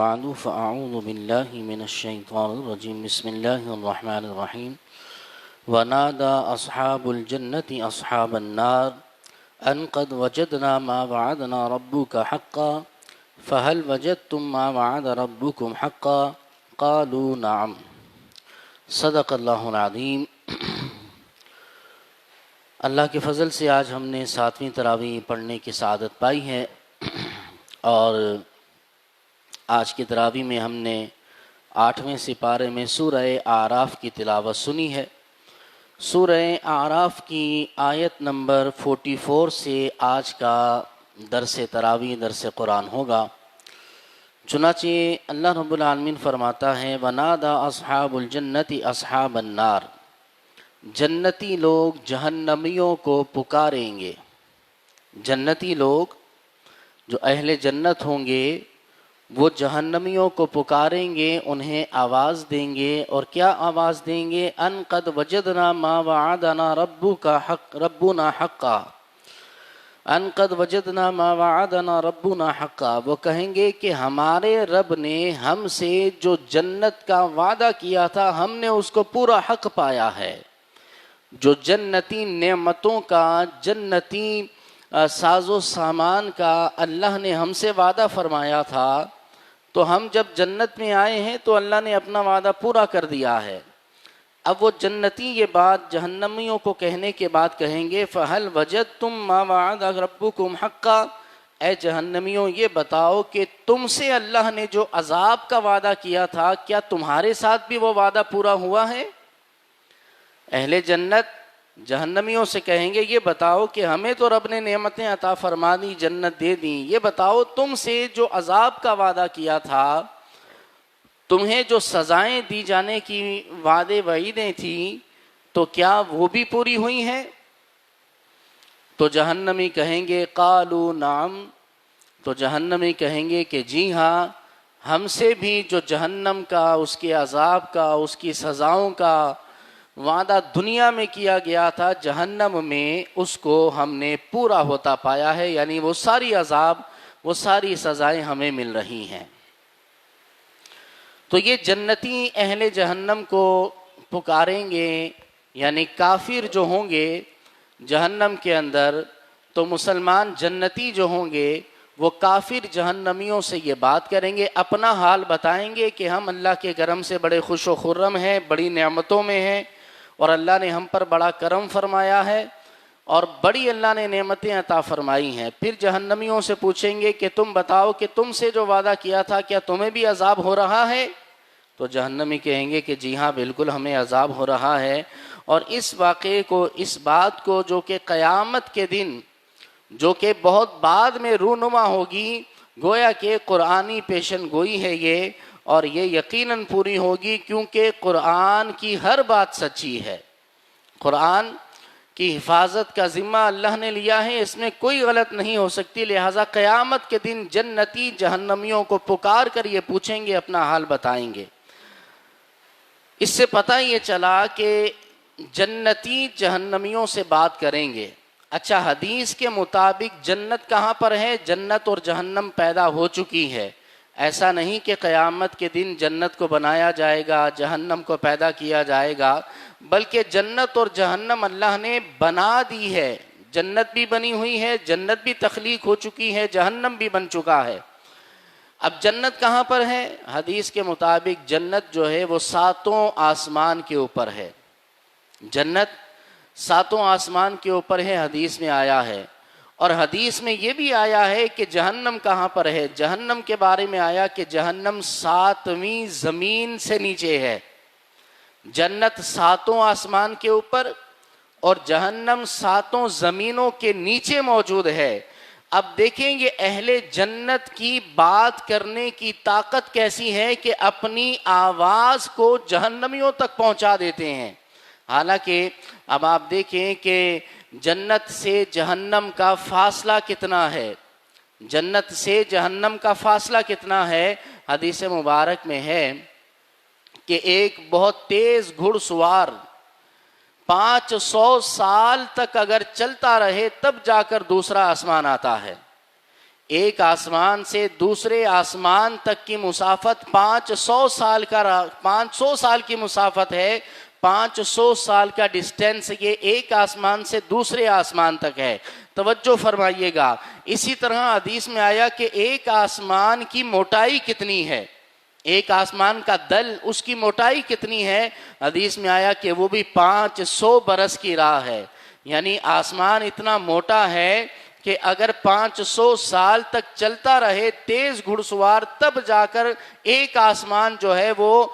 بعد فأعوذ بالله من الشيطان الرجيم بسم الله الرحمن الرحيم ونادى أصحاب الجنة أصحاب النار أن قد وجدنا ما وعدنا ربك حقا فهل وجدتم ما وعد ربكم حقا قالوا نعم صدق اللہ العظیم۔ اللہ کے فضل سے آج ہم نے 7ویں تراویح پڑھنے کی سعادت پائی ہے، اور آج کی تراویح میں ہم نے 8ویں سپارے میں سورہ اعراف کی تلاوت سنی ہے۔ سورہ اعراف کی آیت نمبر 44 سے آج کا درس تراویح درس قرآن ہوگا۔ چنانچہ اللہ رب العالمین فرماتا ہے وَنَادَى أَصْحَابُ الْجَنَّةِ أَصْحَابَ النَّارِ، جنتی لوگ جہنمیوں کو پکاریں گے۔ جنتی لوگ جو اہل جنت ہوں گے وہ جہنمیوں کو پکاریں گے، انہیں آواز دیں گے، اور کیا آواز دیں گے؟ ان قد وجدنا ما وعدنا ربنا حقا، ان قد وجدنا ما وعدنا ربنا حقا، وہ کہیں گے کہ ہمارے رب نے ہم سے جو جنت کا وعدہ کیا تھا ہم نے اس کو پورا حق پایا ہے۔ جو جنتی نعمتوں کا، جنتی ساز و سامان کا اللہ نے ہم سے وعدہ فرمایا تھا، تو ہم جب جنت میں آئے ہیں تو اللہ نے اپنا وعدہ پورا کر دیا ہے۔ اب وہ جنتی یہ بات جہنمیوں کو کہنے کے بعد کہیں گے فَهَلْ وَجَدْتُمْ مَا وَعَدَ رَبُّكُمْ حَقًّا، اے جہنمیوں یہ بتاؤ کہ تم سے اللہ نے جو عذاب کا وعدہ کیا تھا کیا تمہارے ساتھ بھی وہ وعدہ پورا ہوا ہے؟ اہل جنت جہنمیوں سے کہیں گے یہ بتاؤ کہ ہمیں تو رب نے نعمتیں عطا فرما دی، جنت دے دی، یہ بتاؤ تم سے جو عذاب کا وعدہ کیا تھا، تمہیں جو سزائیں دی جانے کی وعدے وعیدیں تھیں، تو کیا وہ بھی پوری ہوئی ہیں؟ تو جہنمی کہیں گے قالوا نعم، تو جہنمی کہیں گے کہ جی ہاں، ہم سے بھی جو جہنم کا، اس کے عذاب کا، اس کی سزاؤں کا وعدہ دنیا میں کیا گیا تھا، جہنم میں اس کو ہم نے پورا ہوتا پایا ہے، یعنی وہ ساری عذاب، وہ ساری سزائیں ہمیں مل رہی ہیں۔ تو یہ جنتی اہل جہنم کو پکاریں گے، یعنی کافر جو ہوں گے جہنم کے اندر، تو مسلمان جنتی جو ہوں گے وہ کافر جہنمیوں سے یہ بات کریں گے، اپنا حال بتائیں گے کہ ہم اللہ کے کرم سے بڑے خوش و خرم ہیں، بڑی نعمتوں میں ہیں، اور اللہ نے ہم پر بڑا کرم فرمایا ہے، اور بڑی اللہ نے نعمتیں عطا فرمائی ہیں۔ پھر جہنمیوں سے پوچھیں گے کہ تم بتاؤ کہ تم سے جو وعدہ کیا تھا کیا تمہیں بھی عذاب ہو رہا ہے؟ تو جہنمی کہیں گے کہ جی ہاں بالکل ہمیں عذاب ہو رہا ہے، اور اس واقعے کو، اس بات کو جو کہ قیامت کے دن، جو کہ بہت بعد میں رونما ہوگی، گویا کہ قرآنی پیشن گوئی ہے یہ، اور یہ یقیناً پوری ہوگی، کیونکہ قرآن کی ہر بات سچی ہے۔ قرآن کی حفاظت کا ذمہ اللہ نے لیا ہے، اس میں کوئی غلط نہیں ہو سکتی، لہٰذا قیامت کے دن جنتی جہنمیوں کو پکار کر یہ پوچھیں گے، اپنا حال بتائیں گے۔ اس سے پتہ یہ چلا کہ جنتی جہنمیوں سے بات کریں گے۔ اچھا، حدیث کے مطابق جنت کہاں پر ہے؟ جنت اور جہنم پیدا ہو چکی ہے، ایسا نہیں کہ قیامت کے دن جنت کو بنایا جائے گا، جہنم کو پیدا کیا جائے گا، بلکہ جنت اور جہنم اللہ نے بنا دی ہے۔ جنت بھی بنی ہوئی ہے، جنت بھی تخلیق ہو چکی ہے، جہنم بھی بن چکا ہے۔ اب جنت کہاں پر ہے؟ حدیث کے مطابق جنت جو ہے وہ 7 آسمان کے اوپر ہے۔ جنت 7 آسمان کے اوپر ہے، حدیث میں آیا ہے۔ اور حدیث میں یہ بھی آیا ہے کہ جہنم کہاں پر ہے؟ جہنم کے بارے میں آیا کہ جہنم 7ویں زمین سے نیچے ہے۔ جنت 7 آسمان کے اوپر اور جہنم 7 زمینوں کے نیچے موجود ہے۔ اب دیکھیں گے اہل جنت کی بات کرنے کی طاقت کیسی ہے کہ اپنی آواز کو جہنمیوں تک پہنچا دیتے ہیں۔ حالانکہ اب آپ دیکھیں کہ جنت سے جہنم کا فاصلہ کتنا ہے، جنت سے جہنم کا فاصلہ کتنا ہے؟ حدیث مبارک میں ہے کہ ایک بہت تیز گھڑ سوار 500 سال تک اگر چلتا رہے تب جا کر دوسرا آسمان آتا ہے۔ ایک آسمان سے دوسرے آسمان تک کی مسافت 500 سال کی مسافت ہے. 500 سال کا ڈسٹینس یہ ایک آسمان سے دوسرے آسمان تک ہے. توجہ فرمائیے گا. اسی طرح حدیث میں آیا کہ ایک آسمان کی موٹائی کتنی ہے, ایک آسمان کا دل اس کی موٹائی کتنی ہے. حدیث میں آیا کہ وہ بھی 500 برس کی راہ ہے. یعنی آسمان اتنا موٹا ہے کہ اگر 500 سال تک چلتا رہے تیز گھڑ سوار, تب جا کر ایک آسمان جو ہے وہ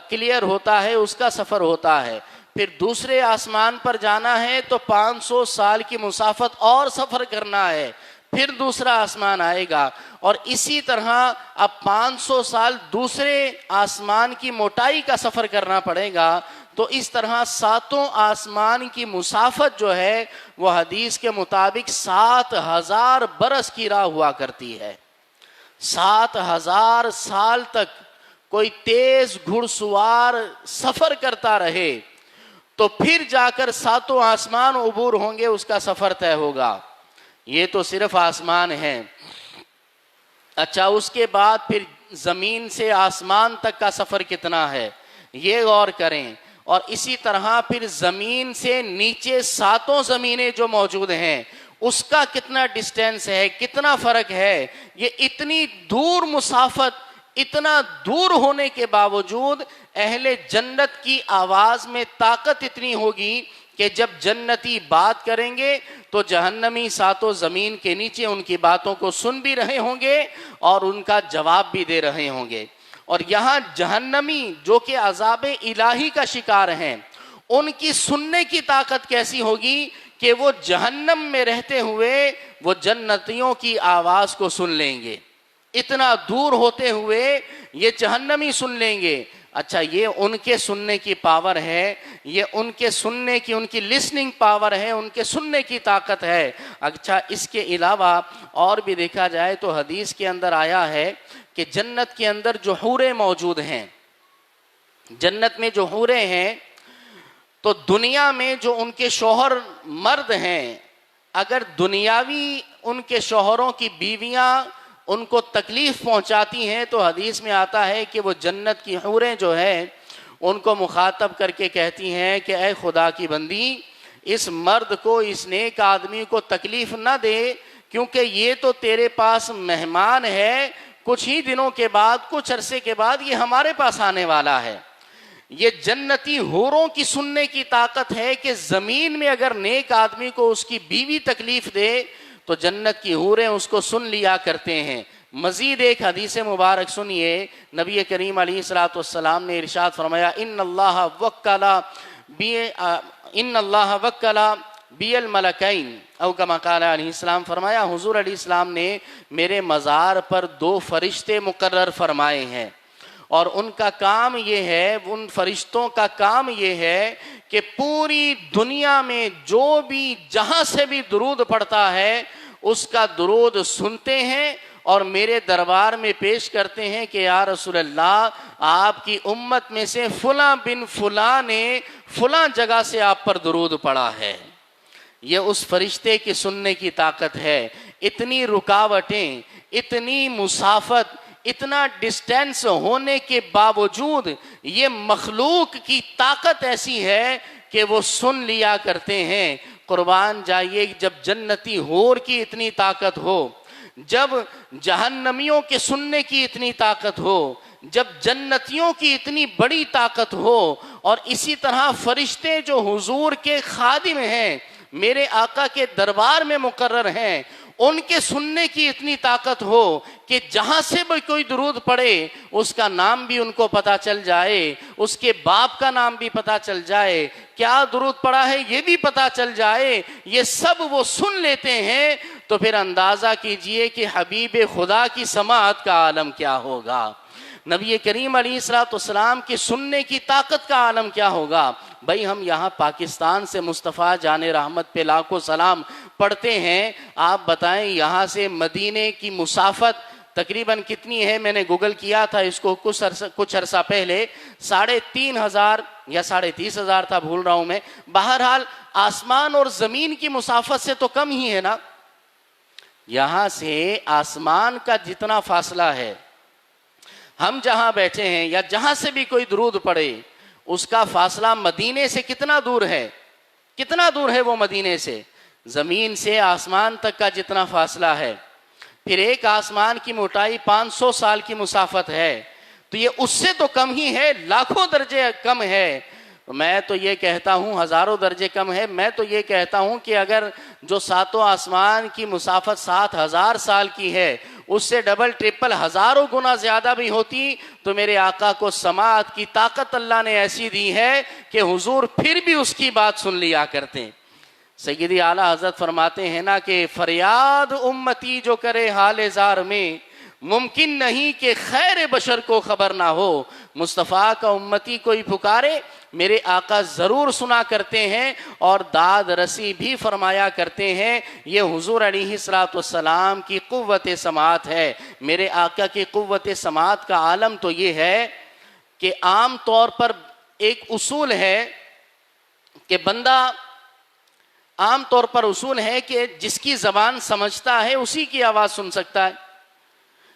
کلیئر ہوتا ہے, اس کا سفر ہوتا ہے. پھر دوسرے آسمان پر جانا ہے تو 500 سال کی مسافت اور سفر کرنا ہے, پھر دوسرا آسمان آئے گا. اور اسی طرح اب 500 سال دوسرے آسمان کی موٹائی کا سفر کرنا پڑے گا. تو اس طرح ساتوں آسمان کی مسافت جو ہے وہ حدیث کے مطابق 7000 برس کی راہ ہوا کرتی ہے. 7000 سال تک کوئی تیز گھڑ سوار سفر کرتا رہے تو پھر جا کر ساتوں آسمان عبور ہوں گے, اس کا سفر طے ہوگا. یہ تو صرف آسمان ہے. اچھا, اس کے بعد پھر زمین سے آسمان تک کا سفر کتنا ہے یہ غور کریں. اور اسی طرح پھر زمین سے نیچے ساتوں زمینیں جو موجود ہیں اس کا کتنا ڈسٹینس ہے, کتنا فرق ہے. یہ اتنی دور مسافت, اتنا دور ہونے کے باوجود اہل جنت کی آواز میں طاقت اتنی ہوگی کہ جب جنتی بات کریں گے تو جہنمی ساتوں زمین کے نیچے ان کی باتوں کو سن بھی رہے ہوں گے اور ان کا جواب بھی دے رہے ہوں گے. اور یہاں جہنمی جو کہ عذاب الہی کا شکار ہیں, ان کی سننے کی طاقت کیسی ہوگی کہ وہ جہنم میں رہتے ہوئے وہ جنتیوں کی آواز کو سن لیں گے. اتنا دور ہوتے ہوئے یہ جہنمی سن لیں گے. اچھا, یہ ان کے سننے کی پاور ہے, یہ ان کے سننے کی, ان کی لسننگ پاور ہے, ان کے سننے کی طاقت ہے. اچھا, اس کے علاوہ اور بھی دیکھا جائے تو حدیث کے اندر آیا ہے کہ جنت کے اندر جو حوریں موجود ہیں, جنت میں جو حوریں ہیں, تو دنیا میں جو ان کے شوہر مرد ہیں, اگر دنیاوی ان کے شوہروں کی بیویاں ان کو تکلیف پہنچاتی ہیں تو حدیث میں آتا ہے کہ وہ جنت کی حوریں جو ہیں ان کو مخاطب کر کے کہتی ہیں کہ اے خدا کی بندی, اس مرد کو, اس نیک آدمی کو تکلیف نہ دے, کیونکہ یہ تو تیرے پاس مہمان ہے, کچھ ہی دنوں کے بعد, کچھ عرصے کے بعد یہ ہمارے پاس آنے والا ہے. یہ جنتی حوروں کی سننے کی طاقت ہے کہ زمین میں اگر نیک آدمی کو اس کی بیوی تکلیف دے تو جنت کی حوریں اس کو سن لیا کرتے ہیں. مزید ایک حدیث مبارک سنیے, نبی کریم علیہ الصلوۃ والسلام نے ارشاد فرمایا, ان اللہ وکلا بی الملکین, او کما قال علیہ السلام, فرمایا حضور علیہ السلام نے میرے مزار پر 2 فرشتے مقرر فرمائے ہیں, اور ان کا کام یہ ہے, ان فرشتوں کا کام یہ ہے کہ پوری دنیا میں جو بھی جہاں سے بھی درود پڑھتا ہے اس کا درود سنتے ہیں اور میرے دربار میں پیش کرتے ہیں کہ یا رسول اللہ, آپ کی امت میں سے فلاں بن فلاں نے فلاں جگہ سے آپ پر درود پڑھا ہے. یہ اس فرشتے کی سننے کی طاقت ہے. اتنی رکاوٹیں, اتنی مسافت, اتنا ڈسٹینس ہونے کے باوجود یہ مخلوق کی طاقت ایسی ہے کہ وہ سن لیا کرتے ہیں. قربان جائیے, جب جنتی حور کی اتنی طاقت ہو, جب جہنمیوں کے سننے کی اتنی طاقت ہو, جب جنتیوں کی اتنی بڑی طاقت ہو, اور اسی طرح فرشتے جو حضور کے خادم ہیں, میرے آقا کے دربار میں مقرر ہیں, ان کے سننے کی اتنی طاقت ہو کہ جہاں سے بھی کوئی درود پڑھے اس کا نام بھی ان کو پتا چل جائے, اس کے باپ کا نام بھی پتا چل جائے, کیا درود پڑھا ہے یہ بھی پتا چل جائے, یہ سب وہ سن لیتے ہیں. تو پھر اندازہ کیجئے کہ حبیب خدا کی سماعت کا عالم کیا ہوگا, نبی کریم علیہ الصلوۃ والسلام کی سننے کی طاقت کا عالم کیا ہوگا. بھائی ہم یہاں پاکستان سے مصطفیٰ جان رحمت پہ لاکھوں سلام پڑھتے ہیں, آپ بتائیں یہاں سے مدینے کی مسافت تقریباً کتنی ہے؟ میں نے گوگل کیا تھا اس کو کچھ عرصہ پہلے, 3,500 یا 30,000 تھا, بھول رہا ہوں میں. بہرحال آسمان اور زمین کی مسافت سے تو کم ہی ہے نا. یہاں سے آسمان کا جتنا فاصلہ ہے، ہم جہاں بیٹھے ہیں یا جہاں سے بھی کوئی درود پڑھے، اس کا فاصلہ مدینے سے کتنا دور ہے؟ کتنا دور ہے وہ مدینے سے؟ زمین سے آسمان تک کا جتنا فاصلہ ہے، پھر ایک آسمان کی موٹائی 500 سال کی مسافت ہے، تو یہ اس سے تو کم ہی ہے، لاکھوں درجے کم ہے۔ میں تو یہ کہتا ہوں ہزاروں درجے کم ہے۔ میں تو یہ کہتا ہوں کہ اگر جو ساتوں آسمان کی مسافت 7,000 سال کی ہے، اس سے ڈبل ٹرپل ہزاروں گنا زیادہ بھی ہوتی، تو میرے آقا کو سماعت کی طاقت اللہ نے ایسی دی ہے کہ حضور پھر بھی اس کی بات سن لیا کرتے ہیں۔ سیدی اعلیٰ حضرت فرماتے ہیں نا کہ فریاد امتی جو کرے حال زار میں، ممکن نہیں کہ خیر بشر کو خبر نہ ہو۔ مصطفیٰ کا امتی کوئی پکارے، میرے آقا ضرور سنا کرتے ہیں اور داد رسی بھی فرمایا کرتے ہیں۔ یہ حضور علیہ السلام کی قوت سماعت ہے۔ میرے آقا کی قوت سماعت کا عالم تو یہ ہے کہ عام طور پر ایک اصول ہے کہ بندہ، عام طور پر اصول ہے کہ جس کی زبان سمجھتا ہے اسی کی آواز سن سکتا ہے،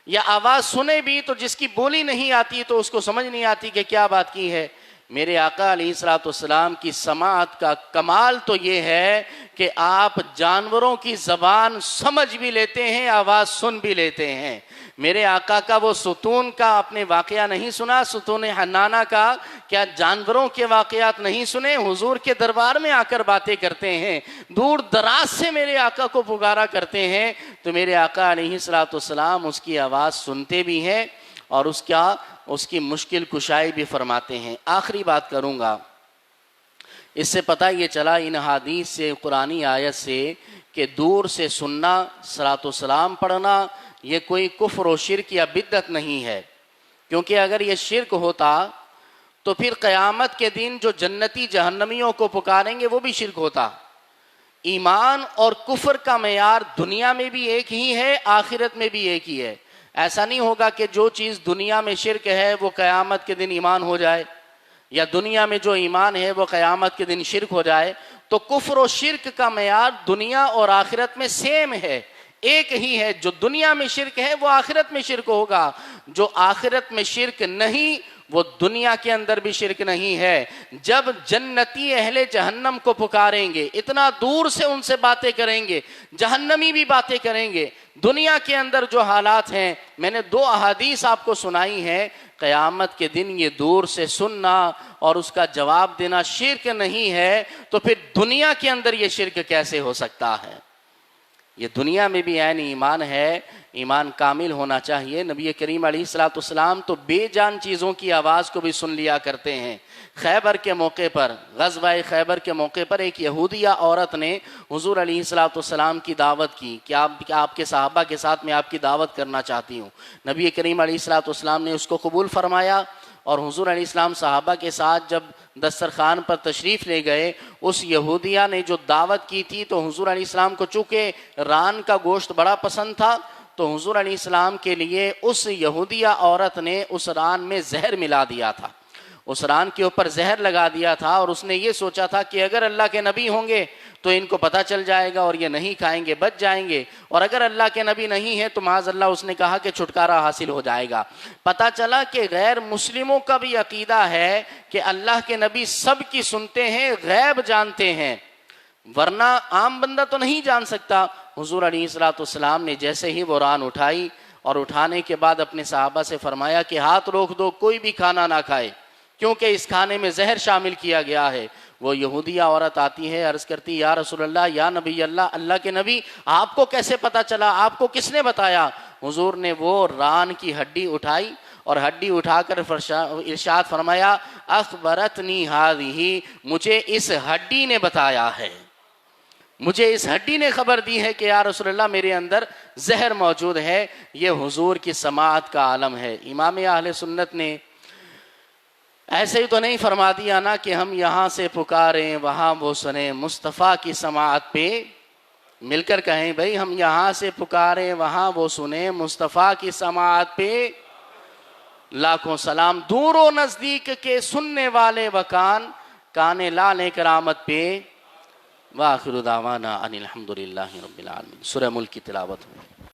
یا آواز سنے بھی تو جس کی بولی نہیں آتی تو اس کو سمجھ نہیں آتی کہ کیا بات کی ہے۔ میرے آقا علیہ السلام کی سماعت کا کمال تو یہ ہے کہ آپ جانوروں کی زبان سمجھ بھی لیتے ہیں، آواز سن بھی لیتے ہیں۔ میرے آقا کا وہ ستون کا اپنے واقعہ نہیں سنا، ستون حنانہ کا؟ کیا جانوروں کے واقعات نہیں سنے؟ حضور کے دربار میں آ کر باتیں کرتے ہیں، دور دراز سے میرے آقا کو پکارا کرتے ہیں، تو میرے آقا علیہ السلام اس کی آواز سنتے بھی ہیں اور اس کی مشکل کشائی بھی فرماتے ہیں۔ آخری بات کروں گا، اس سے پتہ یہ چلا ان حدیث سے، قرآنی آیت سے، کہ دور سے سننا، صلاۃ و سلام پڑھنا، یہ کوئی کفر و شرک یا بدعت نہیں ہے، کیونکہ اگر یہ شرک ہوتا تو پھر قیامت کے دن جو جنتی جہنمیوں کو پکاریں گے وہ بھی شرک ہوتا۔ ایمان اور کفر کا معیار دنیا میں بھی ایک ہی ہے، آخرت میں بھی ایک ہی ہے۔ ایسا نہیں ہوگا کہ جو چیز دنیا میں شرک ہے وہ قیامت کے دن ایمان ہو جائے، یا دنیا میں جو ایمان ہے وہ قیامت کے دن شرک ہو جائے۔ تو کفر و شرک کا معیار دنیا اور آخرت میں سیم ہے، ایک ہی ہے۔ جو دنیا میں شرک ہے وہ آخرت میں شرک ہوگا، جو آخرت میں شرک نہیں وہ دنیا کے اندر بھی شرک نہیں ہے۔ جب جنتی اہل جہنم کو پکاریں گے، اتنا دور سے ان سے باتیں کریں گے، جہنمی بھی باتیں کریں گے۔ دنیا کے اندر جو حالات ہیں، میں نے 2 احادیث آپ کو سنائی ہیں، قیامت کے دن یہ دور سے سننا اور اس کا جواب دینا شرک نہیں ہے، تو پھر دنیا کے اندر یہ شرک کیسے ہو سکتا ہے؟ یہ دنیا میں بھی عین ایمان ہے، ایمان کامل ہونا چاہیے۔ نبی کریم علیہ السلام تو بے جان چیزوں کی آواز کو بھی سن لیا کرتے ہیں۔ خیبر کے موقع پر، غزوہ خیبر کے موقع پر ایک یہودیہ عورت نے حضور علیہ السلام کی دعوت کی کہ آپ کے صحابہ کے ساتھ میں آپ کی دعوت کرنا چاہتی ہوں۔ نبی کریم علیہ السلام نے اس کو قبول فرمایا، اور حضور علیہ السلام صحابہ کے ساتھ جب دسترخوان پر تشریف لے گئے، اس یہودیہ نے جو دعوت کی تھی، تو حضور علیہ السلام کو چونکہ ران کا گوشت بڑا پسند تھا، تو حضور علیہ السلام کے لیے اس یہودیہ عورت نے اس ران میں زہر ملا دیا تھا، اس ران کے اوپر زہر لگا دیا تھا، اور اس نے یہ سوچا تھا کہ اگر اللہ کے نبی ہوں گے تو ان کو پتہ چل جائے گا اور یہ نہیں کھائیں گے، بچ جائیں گے، اور اگر اللہ کے نبی نہیں ہے تو معاذ اللہ اس نے کہا کہ چھٹکارا حاصل ہو جائے گا۔ پتہ چلا کہ غیر مسلموں کا بھی عقیدہ ہے کہ اللہ کے نبی سب کی سنتے ہیں، غیب جانتے ہیں، ورنہ عام بندہ تو نہیں جان سکتا۔ حضور علیہ السلام نے جیسے ہی وہ ران اٹھائی، اور اٹھانے کے بعد اپنے صحابہ سے فرمایا کہ ہاتھ روک دو، کوئی بھی کھانا نہ کھائے، کیونکہ اس کھانے میں زہر شامل کیا گیا ہے۔ وہ یہودیہ عورت آتی ہے، عرض کرتی یا رسول اللہ، یا نبی اللہ، اللہ کے نبی آپ کو کیسے پتا چلا، آپ کو کس نے بتایا؟ حضور نے وہ ران کی ہڈی اٹھائی اور ہڈی اٹھا کر ارشاد فرمایا اخبرتنی ہذہ، مجھے اس ہڈی نے بتایا ہے، مجھے اس ہڈی نے خبر دی ہے کہ یا رسول اللہ میرے اندر زہر موجود ہے۔ یہ حضور کی سماعت کا عالم ہے۔ امام اہل سنت نے ایسے ہی تو نہیں فرما دیا نا کہ ہم یہاں سے پکاریں وہاں وہ سنیں، مصطفیٰ کی سماعت پہ مل کر کہیں بھئی ہم یہاں سے پکاریں وہاں وہ سنیں، مصطفیٰ کی سماعت پہ لاکھوں سلام۔ دور و نزدیک کے سننے والے وکان، کان لال کرامت پہ وآخر دعوانا ان الحمد للہ رب العالمین۔ سورہ ملک کی تلاوت ہو۔